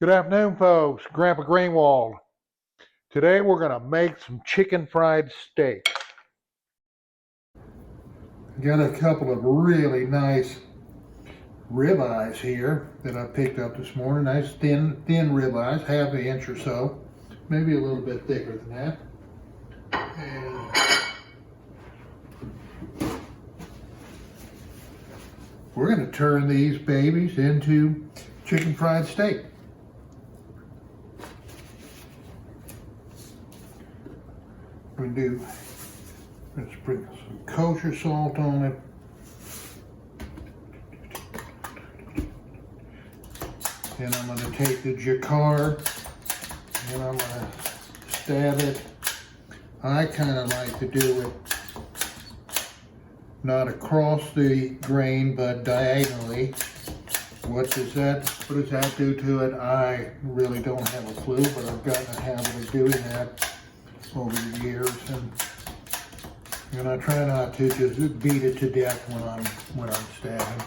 Good afternoon, folks. Grandpa Greenwald. Today we're going to make some chicken fried steak. Got a couple of really nice ribeyes here that I picked up this morning. Nice thin ribeyes, half an inch or so, maybe a little bit thicker than that. And we're going to turn these babies into chicken fried steak. Let's sprinkle some kosher salt on it. Then I'm going to take the Jaccard and I'm going to stab it. I kind of like to do it not across the grain but diagonally. What does that do to it? I really don't have a clue, but I've gotten a habit of doing that over the years, and I try not to just beat it to death when I'm stabbing.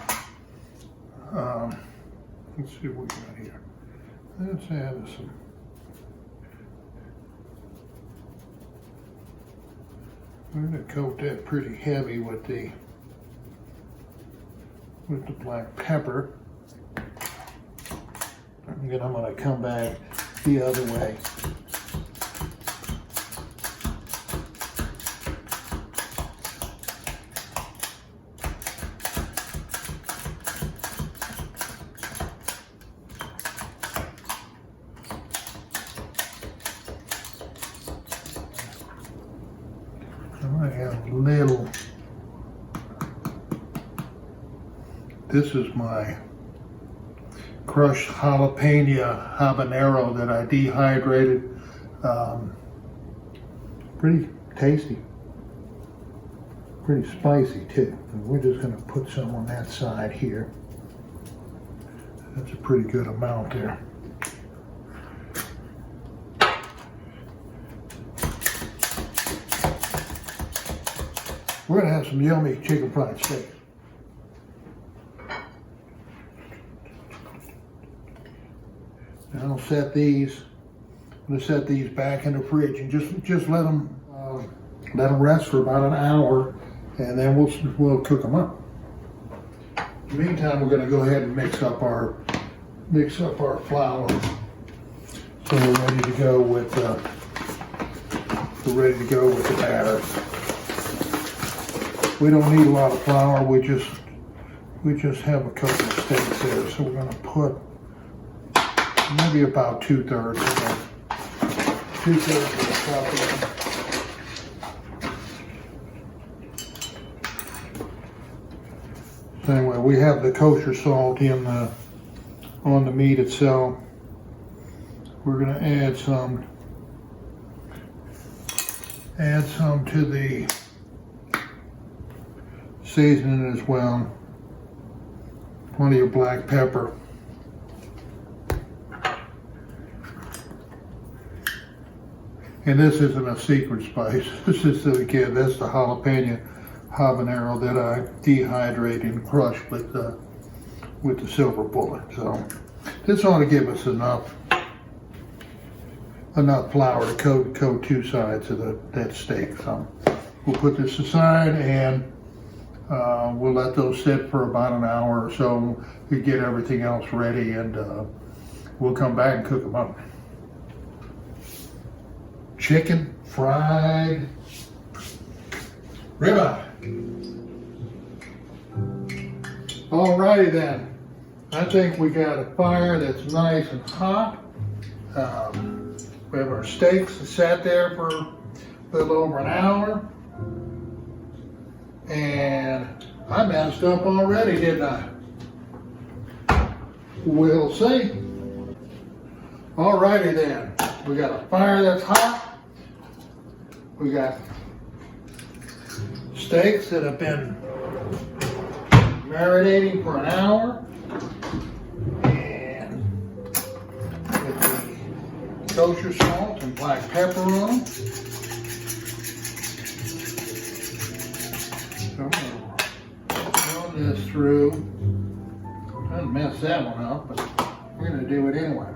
Let's see what we got here. Let's add some. I'm going to coat that pretty heavy with the black pepper, and then I'm going to come back the other way. I have a little, this is my crushed jalapeno habanero that I dehydrated. Pretty tasty, pretty spicy too. And we're just going to put some on that side here. That's a pretty good amount there. We're going to have some yummy chicken fried steak. And I'll set these. I'm going to set these back in the fridge and just let them rest for about an hour, and then we'll cook them up. In the meantime, we're going to go ahead and mix up our flour, so we're ready to go with the batter. We don't need a lot of flour. We just have a couple of steaks there, so we're going to put maybe about 2/3 of the cup in. Anyway, we have the kosher salt on the meat itself. We're going to add some to the seasoning as well. Plenty of black pepper. And this isn't a secret spice. This is, again, that's the jalapeno habanero that I dehydrated and crushed with the silver bullet. So this ought to give us enough flour to coat two sides of that steak. So we'll put this aside and we'll let those sit for about an hour or so to get everything else ready, and we'll come back and cook them up. Chicken fried ribeye. Alrighty then. I think we got a fire that's nice and hot. We have our steaks that sat there for a little over an hour. And I messed up already, didn't I? We'll see. Alrighty then. We got a fire that's hot. We got steaks that have been marinating for an hour. And with the kosher salt and black pepper on them. So I'm going to run this through. Doesn't mess that one up, but we're going to do it anyway.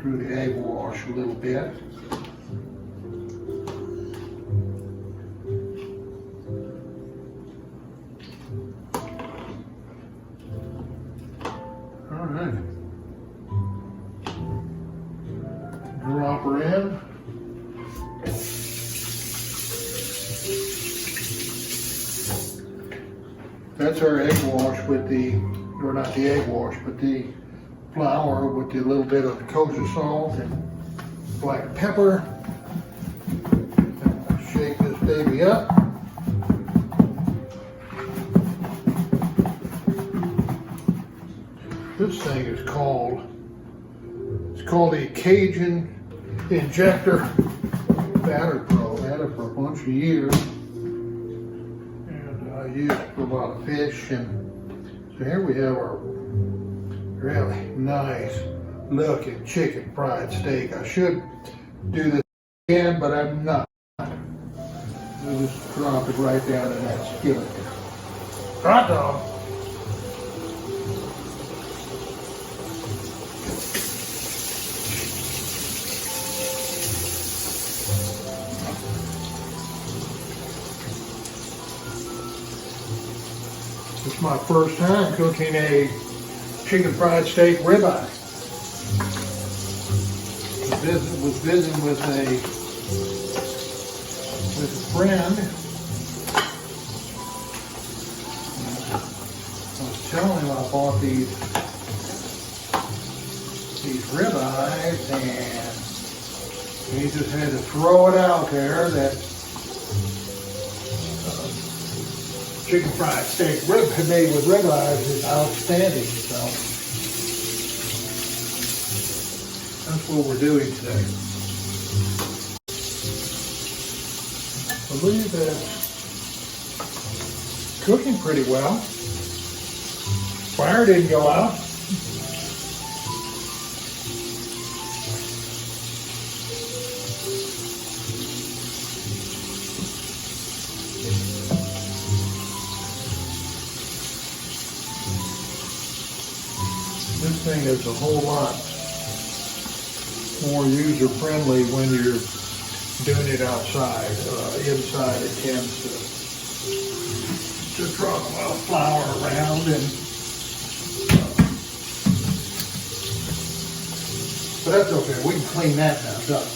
through the egg wash a little bit. All right. Drop her in. That's our egg wash with the, or not the egg wash, but the flour with a little bit of kosher salt and black pepper. Shake this baby up. This thing is called, it's called a Cajun injector batter pro. I've had it for a bunch of years. And I use it for a lot of fish. And so here we have our really nice looking chicken fried steak. I should do this again, but I'm not. We'll just drop it right down in that skillet. Hot dog. It's my first time cooking a chicken fried steak ribeye. Was visiting with a friend. I was telling him I bought these ribeyes, and he just had to throw it out there that chicken fried steak made with ribeyes is outstanding. So that's what we're doing today. I believe that cooking pretty well. Fire didn't go out. This thing is a whole lot more user-friendly when you're doing it outside. Inside it tends to drop a lot of flour around, and but that's okay. We can clean that now. Done.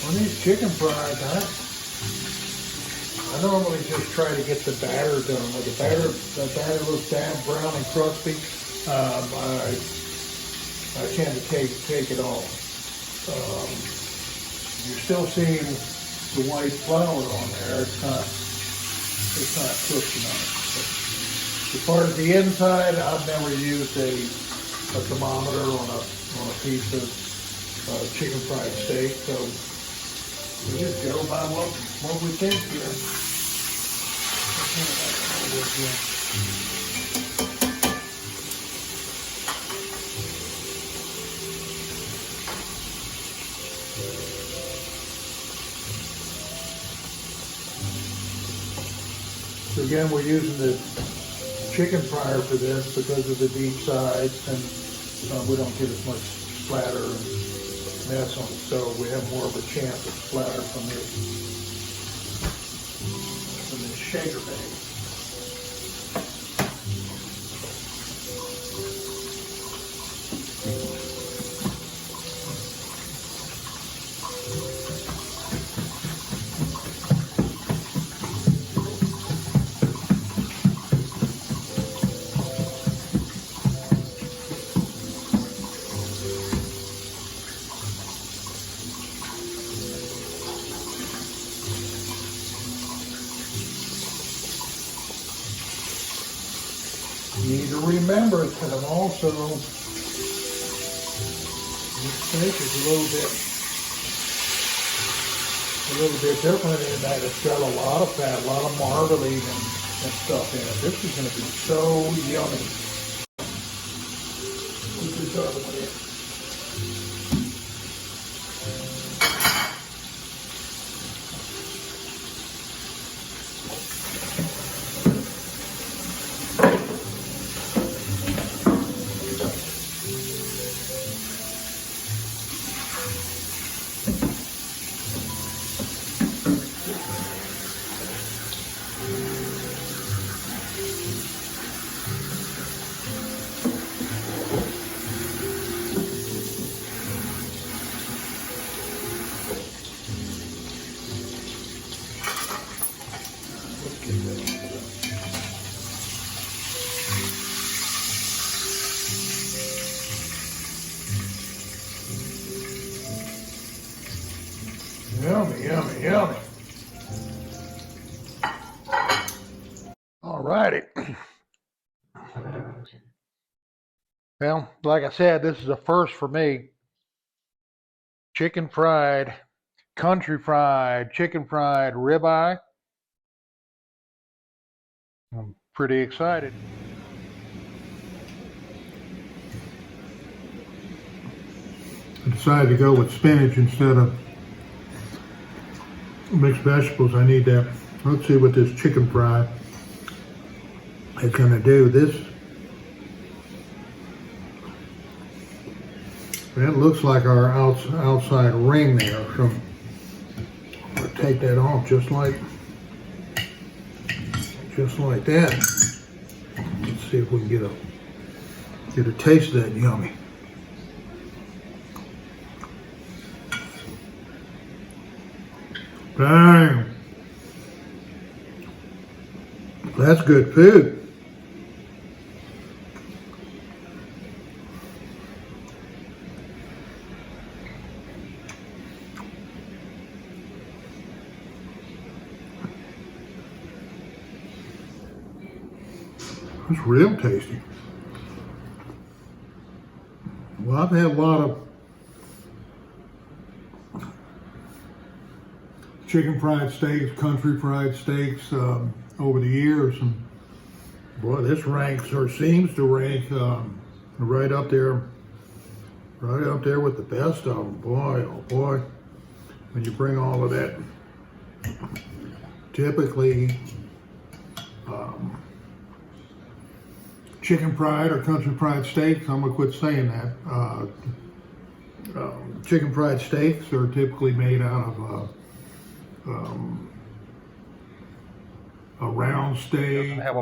On these chicken fries, I normally just try to get the batter done. When the batter looks damn brown and crusty, I tend to take it off. You're still seeing the white flour on there. It's not cooked enough. But as far as the inside, I've never used a thermometer on a piece of chicken fried steak. So we just go by what we think here. So again, we're using the chicken fryer for this because of the deep sides, and we don't get as much splatter and mess on the stove. We have more of a chance of splatter from this shaker bag. You need to remember that I'm also, this steak is a little bit different in that it's got a lot of fat, a lot of marbling and stuff in it. This is going to be so yummy. Put this other one in. Yummy, yummy. All righty. Well, like I said, this is a first for me. Chicken fried, country fried, chicken fried ribeye. I'm pretty excited. I decided to go with spinach instead of mixed vegetables. I need that. Let's see what this chicken fry is going to do. That looks like our outside ring there. So I'll take that off just like that. Let's see if we can get a taste of that yummy. Bang! That's good food. It's real tasty. Well, I've had a lot of chicken fried steaks, country fried steaks over the years, and boy, this ranks or seems to rank right up there with the best of them. Boy, oh boy, when you bring all of that, typically chicken fried or country fried steaks, I'm gonna quit saying that. Chicken fried steaks are typically made out of a round steak. Doesn't have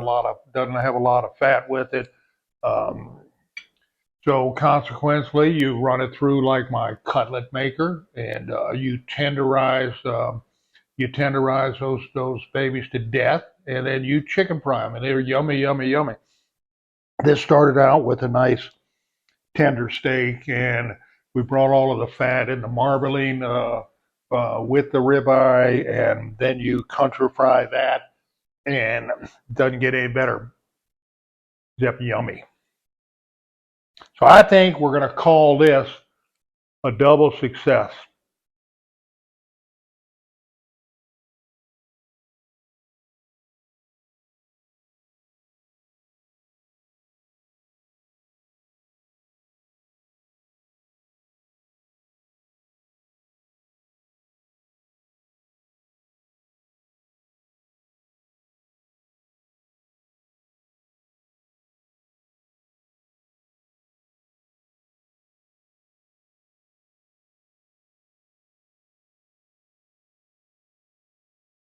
a lot of fat with it. So consequently, you run it through like my cutlet maker, and you tenderize those babies to death, and then you chicken fry them, and they're yummy, yummy, yummy. This started out with a nice tender steak, and we brought all of the fat into marbling with the ribeye, and then you country fry that, and it doesn't get any better. Except yummy. So I think we're going to call this a double success.